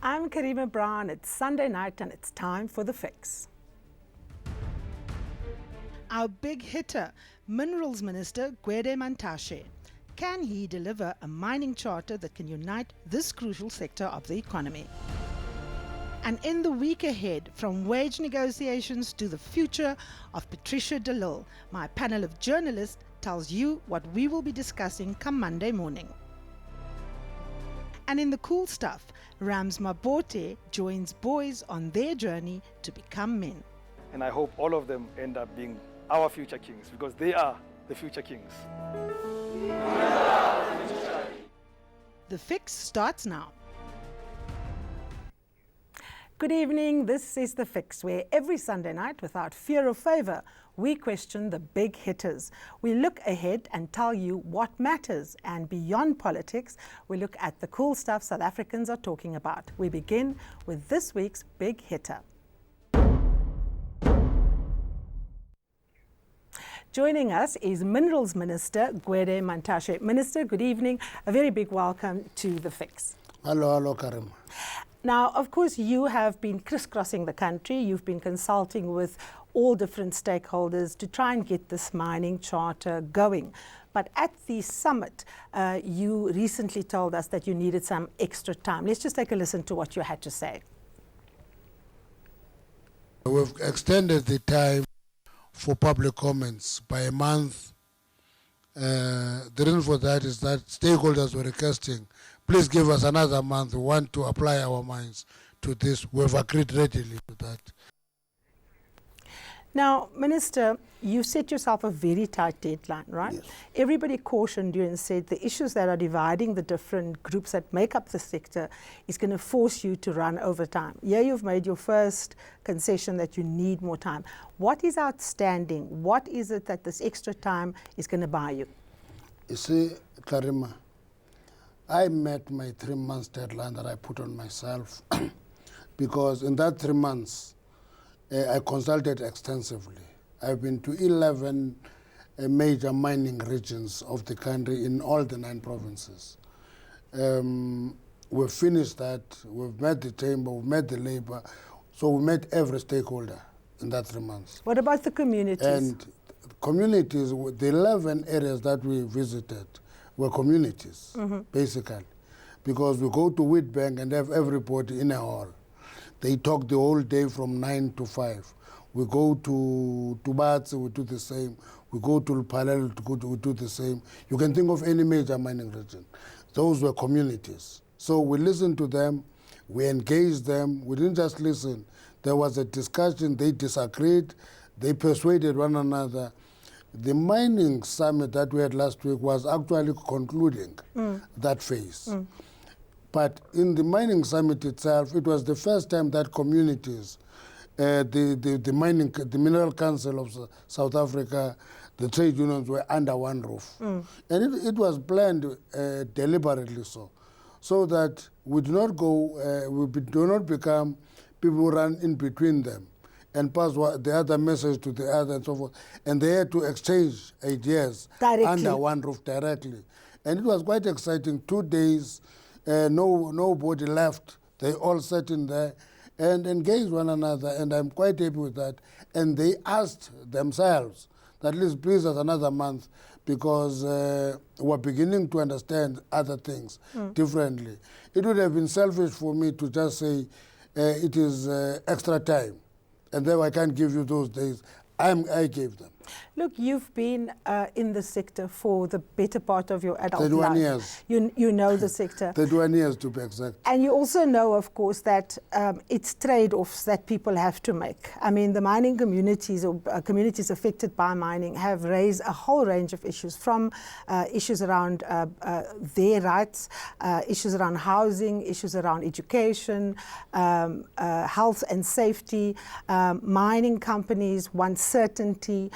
I'm Karima Brown. It's Sunday night and it's time for The Fix. Our big hitter, Minerals Minister Gwede Mantashe. Can he deliver a mining charter that can unite this crucial sector of the economy? And in the week ahead, from wage negotiations to the future of Patricia de Lille, my panel of journalists tells you what we will be discussing come Monday morning. And in the cool stuff, Rams Mabote joins boys on their journey to become men. And I hope all of them end up being our future kings, because they are the future kings. The Fix starts now. Good evening, this is The Fix, where every Sunday night, without fear or favour, we question the big hitters. We look ahead and tell you what matters, and beyond politics, we look at the cool stuff South Africans are talking about. We begin with this week's big hitter. Joining us is Minerals Minister Gwede Mantashe. Minister, good evening. A very big welcome to The Fix. Hello, Karim. Now, of course, you have been crisscrossing the country. You've been consulting with all different stakeholders to try and get this mining charter going. But at the summit, you recently told us that you needed some extra time. Let's just take a listen to what you had to say. We've extended the time for public comments by a month. The reason for that is that stakeholders were requesting, please give us another month. We want to apply our minds to this. We've agreed readily to that. Now, Minister, you set yourself a very tight deadline, right? Yes. Everybody cautioned you and said the issues that are dividing the different groups that make up the sector is going to force you to run over time. Yeah, you've made your first concession that you need more time. What is outstanding? What is it that this extra time is going to buy you? You see, Karima, I met my 3 months deadline that I put on myself because in that 3 months, I consulted extensively. I've been to 11 major mining regions of the country in all the 9 provinces. We've finished that. We've met the chamber, we've met the labor. So we met every stakeholder in that 3 months. What about the communities? And communities, the 11 areas that we visited were communities, basically. Because we go to Wheatbank and have everybody in a hall. They talk the whole day from 9 to 5. We go to Batsi, we do the same. We go to Lephalale, we do the same. You can think of any major mining region. Those were communities. So we listened to them, we engaged them. We didn't just listen. There was a discussion, they disagreed, they persuaded one another. The mining summit that we had last week was actually concluding that phase. But in the mining summit itself, it was the first time that communities, the Mineral Council of South Africa, the trade unions were under one roof. And it was planned deliberately so that we do not go, we do not become people who run in between them and pass the other message to the other and so forth. And they had to exchange ideas directly, under one roof directly. And it was quite exciting. 2 days. Nobody left. They all sat in there and engaged one another, and I'm quite happy with that. And they asked themselves that please us another month because we're beginning to understand other things differently. It would have been selfish for me to just say it is extra time, and then I can't give you those days. I gave them. Look, you've been in the sector for the better part of your adult 31 life. years. You know the sector. 31 years to be exact. And you also know, of course, that it's trade-offs that people have to make. I mean, the mining communities or communities affected by mining have raised a whole range of issues, from issues around their rights, issues around housing, issues around education, health and safety. Mining companies want certainty.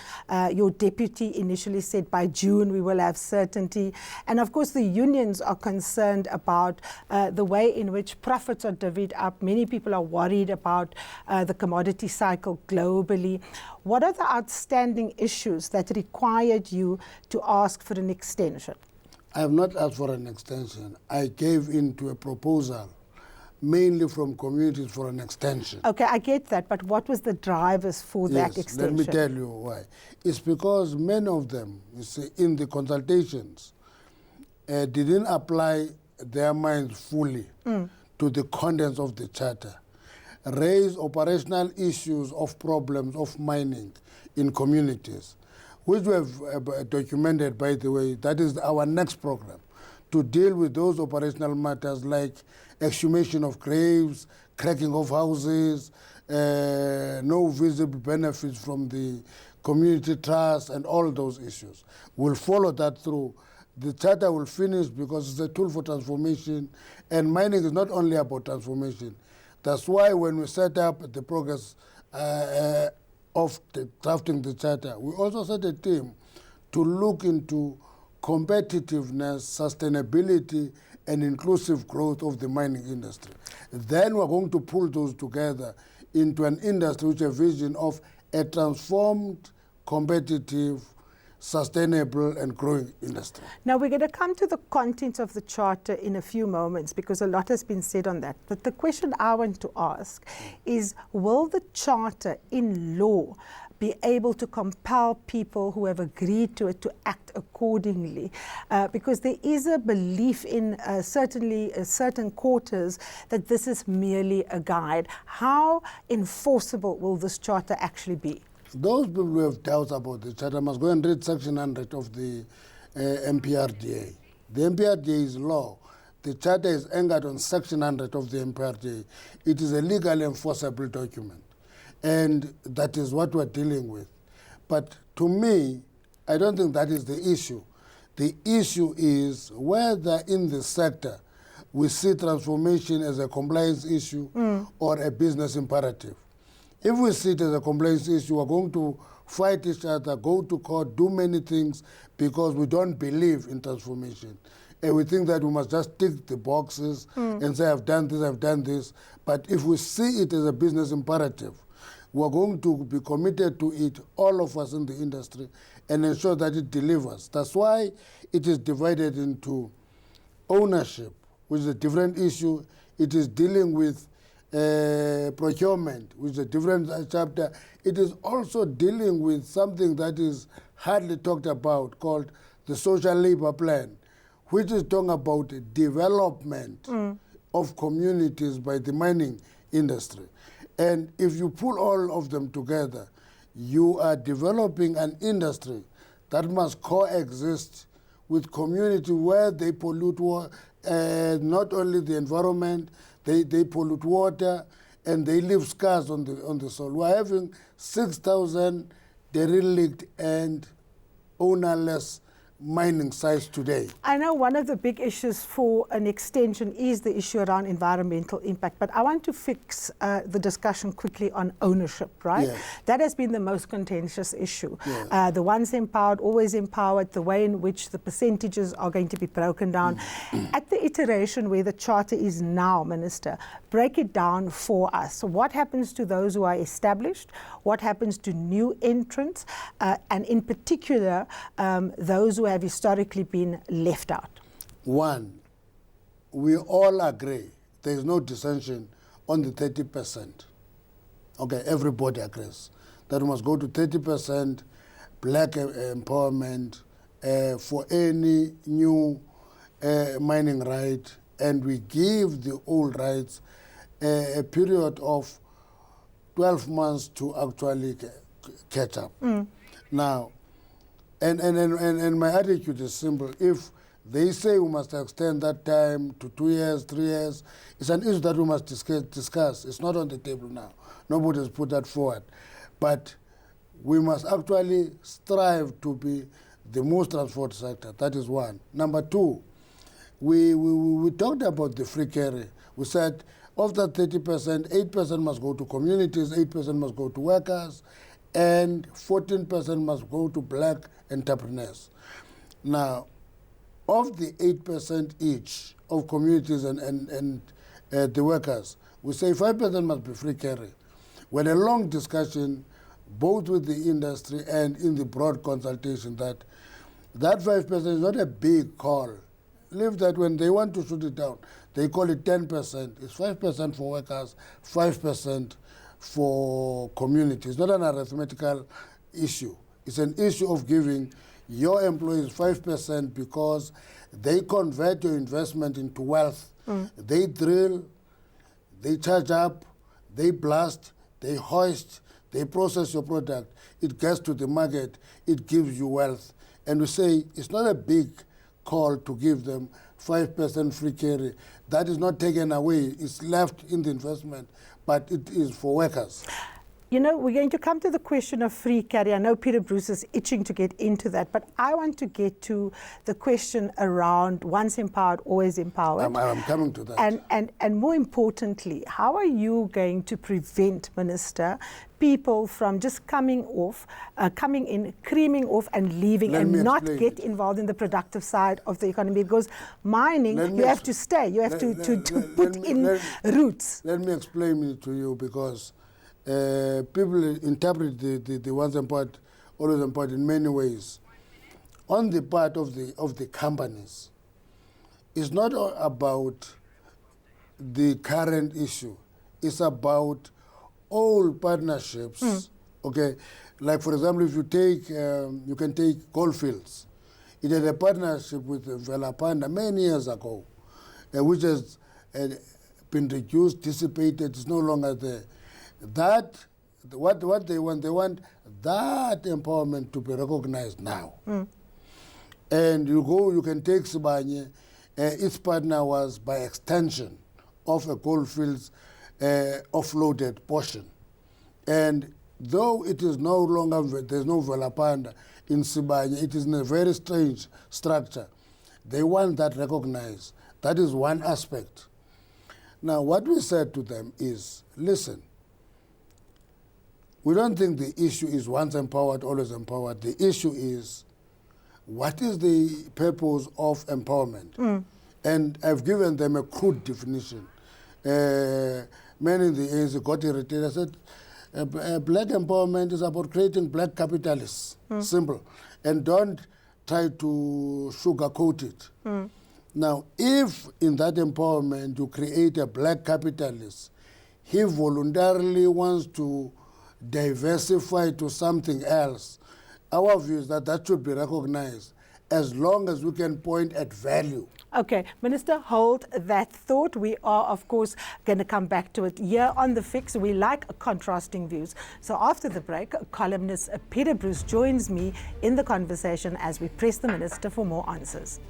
Your deputy initially said by June we will have certainty. And of course the unions are concerned about the way in which profits are divvied up. Many people are worried about the commodity cycle globally. What are the outstanding issues that required you to ask for an extension? I have not asked for an extension. I gave in to a proposal mainly from communities for an extension. Okay, I get that, but what was the drivers for that extension? Let me tell you why. It's because many of them, you see, in the consultations, didn't apply their minds fully to the contents of the charter, raise operational issues of problems of mining in communities, which we have documented, by the way. That is our next program, to deal with those operational matters like exhumation of graves, cracking of houses, no visible benefits from the community trust, and all those issues. We'll follow that through. The charter will finish because it's a tool for transformation, and mining is not only about transformation. That's why when we set up the progress of drafting the charter, we also set a team to look into competitiveness, sustainability, and inclusive growth of the mining industry. Then we're going to pull those together into an industry with a vision of a transformed, competitive, sustainable and growing industry. Now we're going to come to the content of the charter in a few moments because a lot has been said on that. But the question I want to ask is, will the charter in law be able to compel people who have agreed to it to act accordingly? Because there is a belief in certainly certain quarters that this is merely a guide. How enforceable will this charter actually be? Those people who have doubts about the charter must go and read Section 100 of the MPRDA. The MPRDA is law. The charter is anchored on Section 100 of the MPRDA. It is a legally enforceable document. And that is what we're dealing with. But to me, I don't think that is the issue. The issue is whether in the sector we see transformation as a compliance issue or a business imperative. If we see it as a compliance issue, we're going to fight each other, go to court, do many things because we don't believe in transformation. And we think that we must just tick the boxes and say, I've done this, I've done this. But if we see it as a business imperative, we're going to be committed to it, all of us in the industry, and ensure that it delivers. That's why it is divided into ownership, which is a different issue. It is dealing with procurement, which is a different chapter. It is also dealing with something that is hardly talked about called the social labor plan, which is talking about development of communities by the mining industry. And if you pull all of them together, you are developing an industry that must coexist with community where they pollute not only the environment, they pollute water, and they leave scars on the soil. We're having 6,000 derelict and ownerless mining sites today. I know one of the big issues for an extension is the issue around environmental impact, but I want to fix the discussion quickly on ownership, right? Yes. That has been the most contentious issue. Yes. The ones empowered, always empowered, the way in which the percentages are going to be broken down. At the iteration where the charter is now, Minister, break it down for us. So what happens to those who are established? What happens to new entrants? And in particular, those who have historically been left out? One, we all agree, there is no dissension on the 30%. Okay, everybody agrees that we must go to 30% black empowerment for any new mining right, and we give the old rights a period of 12 months to actually catch up. Now, and my attitude is simple. If they say we must extend that time to 2 years, 3 years, it's an issue that we must discuss. It's not on the table now. Nobody has put that forward. But we must actually strive to be the most transformed sector. That is one. Number two, we talked about the free carry. We said of that 30%, 8% must go to communities, 8% must go to workers, and 14% must go to black entrepreneurs. Now, of the 8% each of communities and the workers, we say 5% must be free carry. We had a long discussion, both with the industry and in the broad consultation, that 5% is not a big call leave that when they want to shoot it down, they call it 10%. It's 5% for workers, 5% for communities. It's not an arithmetical issue. It's an issue of giving your employees 5% because they convert your investment into wealth. They drill, they charge up, they blast, they hoist, they process your product. It gets to the market, it gives you wealth. And we say it's not a big call to give them 5% free carry. That is not taken away. It's left in the investment, but it is for workers. You know, we're going to come to the question of free carry. I know Peter Bruce is itching to get into that, but I want to get to the question around once empowered, always empowered. I'm coming to that. And more importantly, how are you going to prevent, Minister, people from just coming in, creaming off and leaving and not get involved in the productive side of the economy? Because mining, you have to stay, you have to put in roots. Let me explain it to you, because people interpret the once empowered, always empowered in many ways. On the part of the companies, it's not about the current issue. It's about all partnerships. Okay, like for example, if you take, you can take Goldfields. It had a partnership with Velapanda many years ago, which has been reduced, dissipated. It's no longer there. That what they want that empowerment to be recognized now. And you can take Sibanye, its partner was by extension of a Goldfields offloaded portion. And though it is no longer, there's no Velapanda in Sibanye, it is in a very strange structure. They want that recognized. That is one aspect. Now, what we said to them is, listen, we don't think the issue is once empowered, always empowered. The issue is, what is the purpose of empowerment? And I've given them a crude definition. Many in the ANC got irritated. I said, black empowerment is about creating black capitalists. Simple. And don't try to sugarcoat it. Now, if in that empowerment you create a black capitalist, he voluntarily wants to diversify to something else, our view is that that should be recognized as long as we can point at value. Okay, Minister, hold that thought. We are, of course, going to come back to it here on The Fix. We like contrasting views. So after the break, columnist Peter Bruce joins me in the conversation as we press the Minister for more answers.